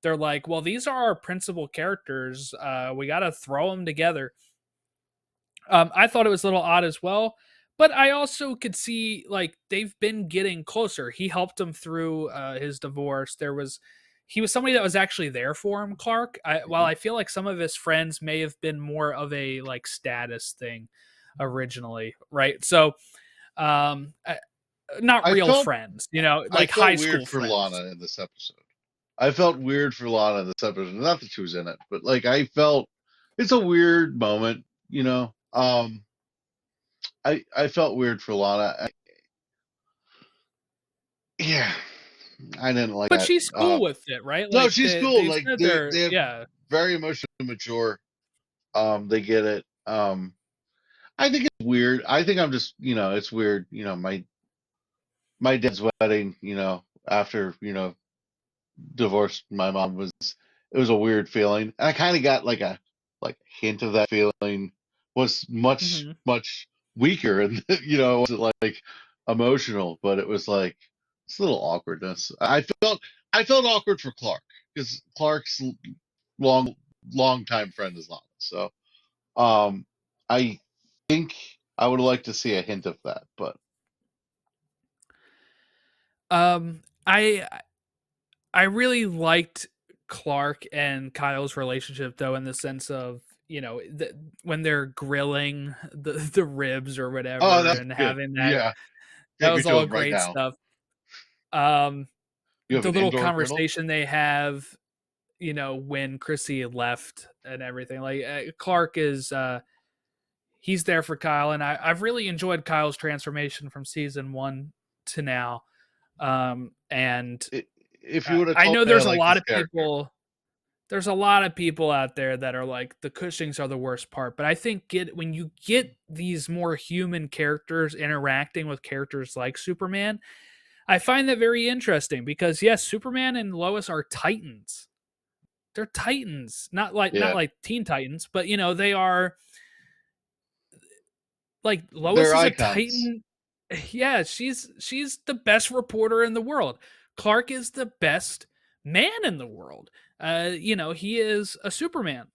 they're like, well, these are our principal characters. We got to throw them together. I thought it was a little odd as well, but I also could see like they've been getting closer. He helped him through his divorce. He was somebody that was actually there for him, Clark. While Mhm. I feel like some of his friends may have been more of a like status thing originally, right? So, um, I, not I real felt friends, I like felt high weird school for friends. Lana in this episode. I felt weird for Lana in this episode. Not that she was in it, but like I felt it's a weird moment, you know. I felt weird for Lana. Yeah, I didn't like But that. she's cool with it, right? No, Like she's cool. they Like said they they're they have yeah. very emotionally mature. They get it. I think it's weird. I think I'm just, it's weird. My dad's wedding, after, divorced my mom was, it was a weird feeling. And I kind of got like hint of that feeling was much, Mm-hmm. much weaker and, it wasn't like emotional, but it was like, it's a little awkwardness. I felt awkward for Clark because Clark's long, long time friend is Lana. So, I think I would like to see a hint of that, but I really liked Clark and Kyle's relationship, though, in the sense of when they're grilling the ribs or oh, whatever, that's and good. having Yeah, that take me was to all him right great now. stuff. Um, You have the an little indoor griddle? conversation they have, when Chrissy left and everything. Like Clark is, he's there for Kyle, and I've really enjoyed Kyle's transformation from season 1 to now. And If you would have I told know me I there's a like lot this of character, people. There's a lot of people out there that are like the Cushings are the worst part, but I think when you get these more human characters interacting with characters like Superman, I find that very interesting because yes, Superman and Lois are titans. They're titans, not yeah, like Teen Titans, but they are like Lois they're is a icons. titan. Yeah, she's the best reporter in the world. Clark is the best man in the world. He is a Superman.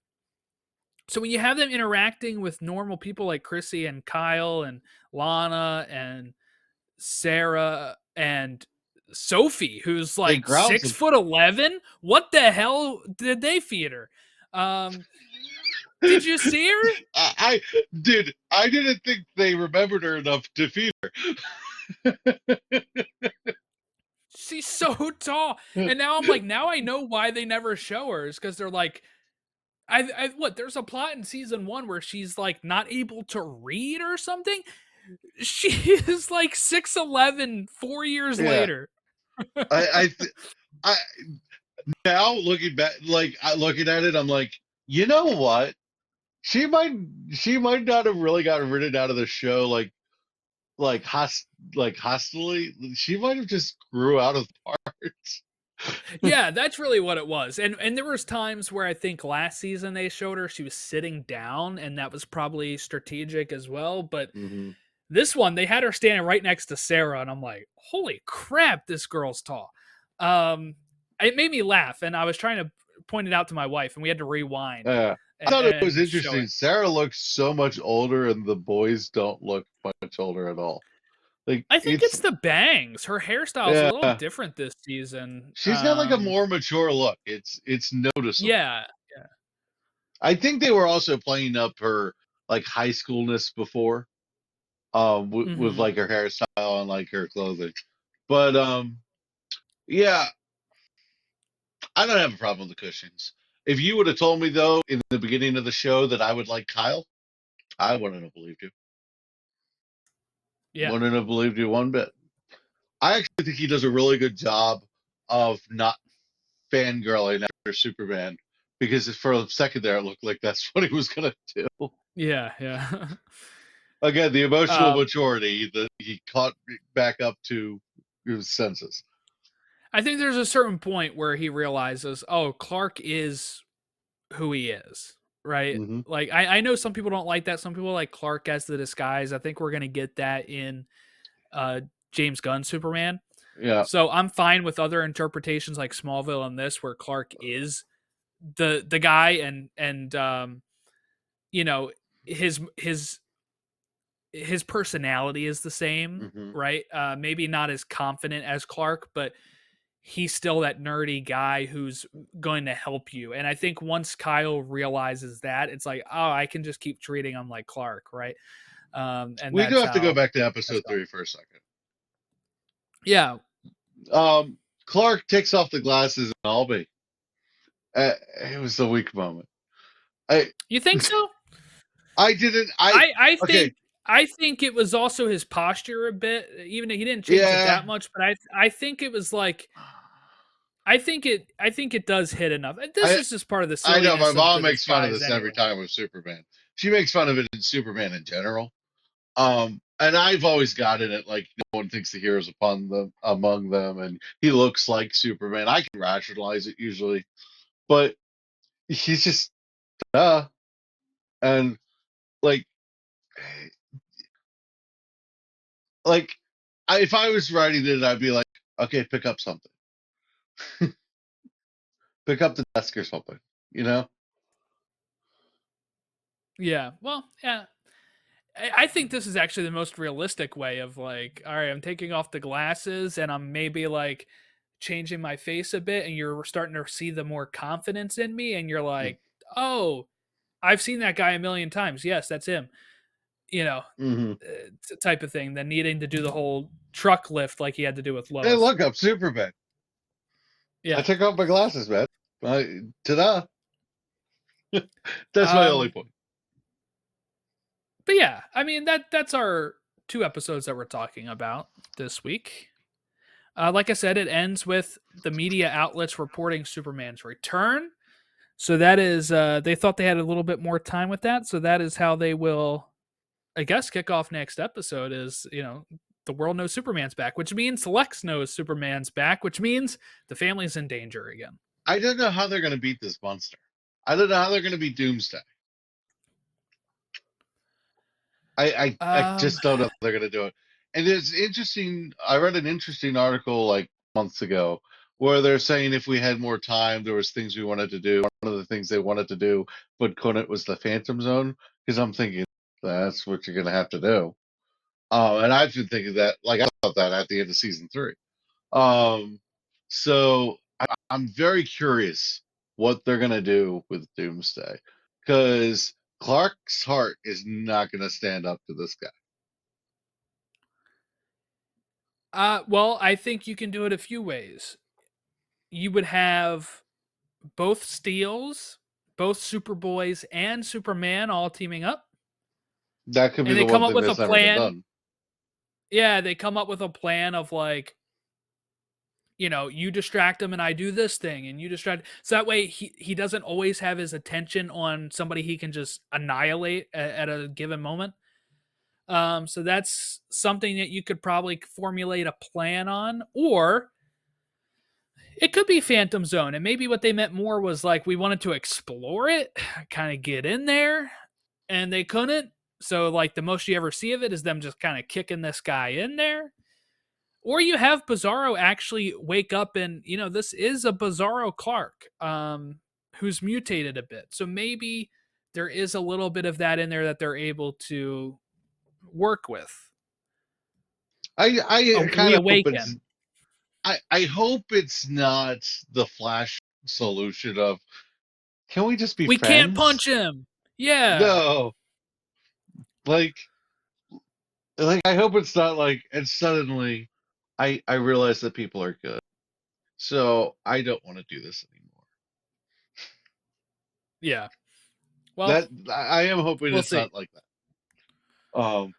So when you have them interacting with normal people like Chrissy and Kyle and Lana and Sarah and Sophie, who's It like grounds six them. foot 11, what the hell did they feed her? Um, did you see her? I didn't think they remembered her enough to feed She's so tall, her. and now I'm like, now I know why they never show her. Is because they're like, what? There's a plot in season 1 where she's like not able to read or something. She is like 6'11" 4 years Yeah, later. I, I, th- I now looking back, looking at it, I'm like, you know what? She might, she might not have really gotten written out of the show like host like hostily. She might have just grew out of the parts. Yeah, that's really what it was. And there was times where I think last season they showed her she was sitting down, and that was probably strategic as well. But Hmm. this one, they had her standing right next to Sarah, and I'm like, holy crap, this girl's tall. Um, it made me laugh, and I was trying to point it out to my wife, and we had to rewind I thought it was and show interesting. it. Sarah looks so much older, and the boys don't look much older at all. Like I think it's it's the bangs. Her hairstyle's a little yeah, different this season. she's got like a more mature look. It's noticeable. Yeah, yeah. I think they were also playing up her like high schoolness before, with Hmm. like her hairstyle and like her clothing. But yeah, I don't have a problem with the Cushings. If you would have told me though in the beginning of the show that I would like Kyle, I wouldn't have believed you. Yeah. Wouldn't have believed you one bit. I actually think he does a really good job of not fangirling after Superman because for a second there it looked like that's what he was gonna do. Yeah, yeah. Again, the emotional um, maturity that he caught back up to his senses. I think there's a certain point where he realizes, oh, Clark is who he is, right? Hmm. Like I know some people don't like that. Some people like Clark as the disguise. I think we're gonna get that in uh James Gunn Superman. Yeah. So I'm fine with other interpretations like Smallville and this, where Clark is the guy, and you know his personality is the same, Hmm. right? Maybe not as confident as Clark, but he's still that nerdy guy who's going to help you. And I think once Kyle realizes that, it's like, oh, I can just keep treating him like Clark, right? And We do that's have to go how back to that's episode going. 3 for a second. Yeah. Clark takes off the glasses in Albany. It was a weak moment. I You think so? I didn't. I Okay. think it was also his posture a bit, even if he didn't change it Yeah. that much, but I think it was like I think it does hit enough. This I is just part of the I know my silliness of mom the makes fun of disguise this every anyway. time with Superman. She makes fun of it in Superman in general. And I've always gotten it, like, no one thinks the hero's upon them among them, and he looks like Superman. I can rationalize it usually, but he's just and like like if I was writing it, I'd be like, okay, pick up something, pick up the desk or something, you know. Yeah. Well, yeah. I think this is actually the most realistic way of like, all right, I'm taking off the glasses and I'm maybe like changing my face a bit, and you're starting to see the more confidence in me, and you're like, oh, I've seen that guy a million times. Yes, that's him. You know, Mm-hmm. type of thing than needing to do the whole truck lift like he had to do with Hey, Lois. look, I'm Superman. I Yeah. took off my glasses, man. Ta-da! That's my only Um, point. but yeah, I mean that's our 2 episodes that we're talking about this week. Like I said, it ends with the media outlets reporting Superman's return. So that is, they thought they had a little bit more time with that. So that is how they will, I guess, kick off next episode. Is the world knows Superman's back, which means Lex knows Superman's back, which means the family's in danger again. I don't know how they're going to beat this monster. I don't know how they're going to beat Doomsday. I Um, just don't know if they're going to do it. And it's interesting. I read an interesting article like months ago where they're saying if we had more time, there was things we wanted to do. One of the things they wanted to do but couldn't was the Phantom Zone. Because I'm thinking that's what you're going to have to do. And I've been thinking that, like, I thought that at the end of season 3. Um, so I'm very curious what they're gonna do with Doomsday, because Clark's heart is not gonna stand up to this guy. well, I think you can do it a few ways. You would have both Steels, both Superboys, and Superman all teaming up, That could be and the they come one up thing with a that's never been plan. done. Yeah, they come up with a plan of like, you distract him and I do this thing, and you distract. So that way he doesn't always have his attention on somebody he can just annihilate at a given moment. So that's something that you could probably formulate a plan on, or it could be Phantom Zone, and maybe what they meant more was like we wanted to explore it, kind of get in there, and they couldn't. So like the most you ever see of it is them just kind of kicking this guy in there. Or you have Bizarro actually wake up and, this is a Bizarro Clark, who's mutated a bit. So maybe there is a little bit of that in there that they're able to work with. I A kind of hope it's reawaken. I hope it's not the Flash solution of, can we just be We can't friends? punch him. Yeah. No, like I hope it's not like, and suddenly I realize that people are good. So I don't want to do this anymore. Yeah. Well, That I am hoping we'll it's see. not like that.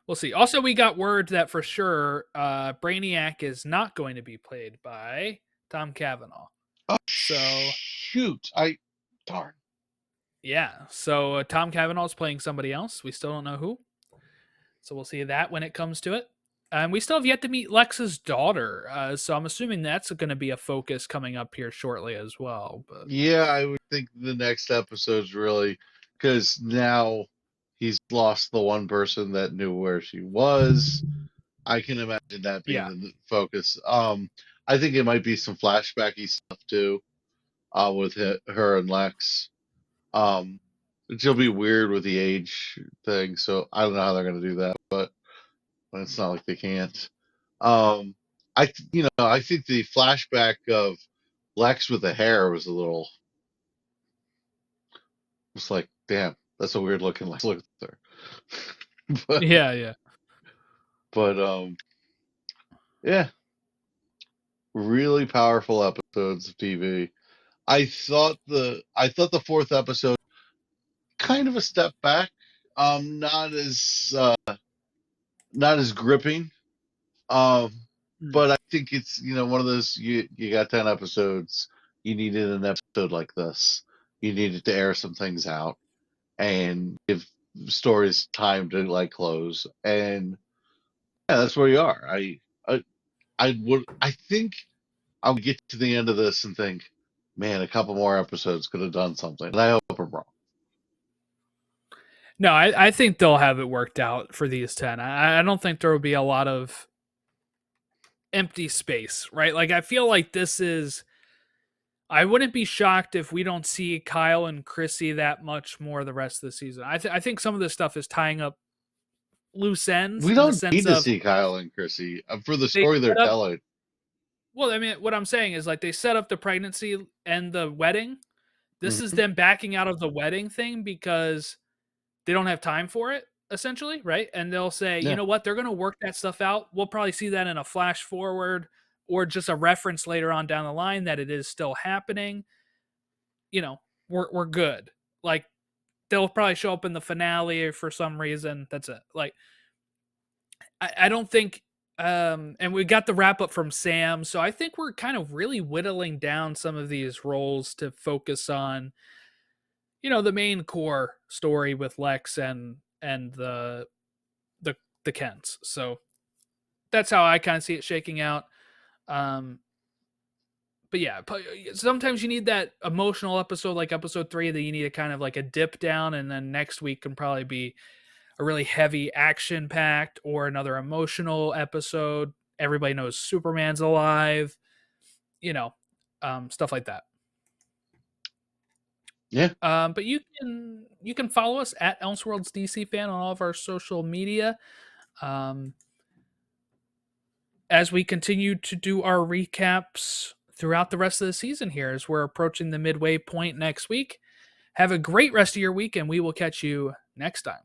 We'll see. Also, we got word that for sure Brainiac is not going to be played by Tom Cavanaugh. Oh So, shoot! I darn. yeah. So Tom Cavanaugh is playing somebody else. We still don't know who. So we'll see that when it comes to it. And we still have yet to meet Lex's daughter. So I'm assuming that's going to be a focus coming up here shortly as well. But Yeah, I would think the next episode's really, because now he's lost the one person that knew where she was. I can imagine that being yeah. the focus. I think it might be some flashbacky stuff too, with her and Lex. It'll be weird with the age thing, so I don't know how they're gonna do that, but it's not like they can't. Um, I think the flashback of Lex with the hair was a little. It's like, damn, that's a weird looking Lex Luthor. but Yeah. Yeah. but yeah, really powerful episodes of TV. I thought the fourth episode kind of a step back, not as gripping. Um, Mm. but I think it's one of those, you got 10 episodes. you needed an episode like this. You needed to air some things out and give stories time to like close. And yeah, that's where you are. I think I would get to the end of this and think, man, a couple more episodes could have done something. And I hope I'm wrong. No, I think they'll have it worked out for these 10. I don't think there will be a lot of empty space, right? Like, I feel like this is. I wouldn't be shocked if we don't see Kyle and Chrissy that much more the rest of the season. I think some of this stuff is tying up loose ends We in the don't sense need to of see Kyle and Chrissy for the they story they're set up. telling. Well, I mean, what I'm saying is like they set up the pregnancy and the wedding. This is Mm-hmm. them backing out of the wedding thing because they don't have time for it, essentially, right? And they'll say, you Yeah. know what, they're going to work that stuff out. We'll probably see that in a flash forward or just a reference later on down the line that it is still happening. You know, we're good. Like they'll probably show up in the finale for some reason. That's it. Like I don't think and we got the wrap up from Sam, so I think we're kind of really whittling down some of these roles to focus on, you know, the main core story with Lex and the Kents. So that's how I kind of see it shaking out. Um, but yeah, sometimes you need that emotional episode like episode 3 that you need a kind of like a dip down, and then next week can probably be a really heavy action packed or another emotional episode. Everybody knows Superman's alive, you know, stuff like that. Yeah. But you can follow us at elseworldsdcfan on all of our social media. Um, as we continue to do our recaps throughout the rest of the season here as we're approaching the midway point next week. Have a great rest of your week, and we will catch you next time.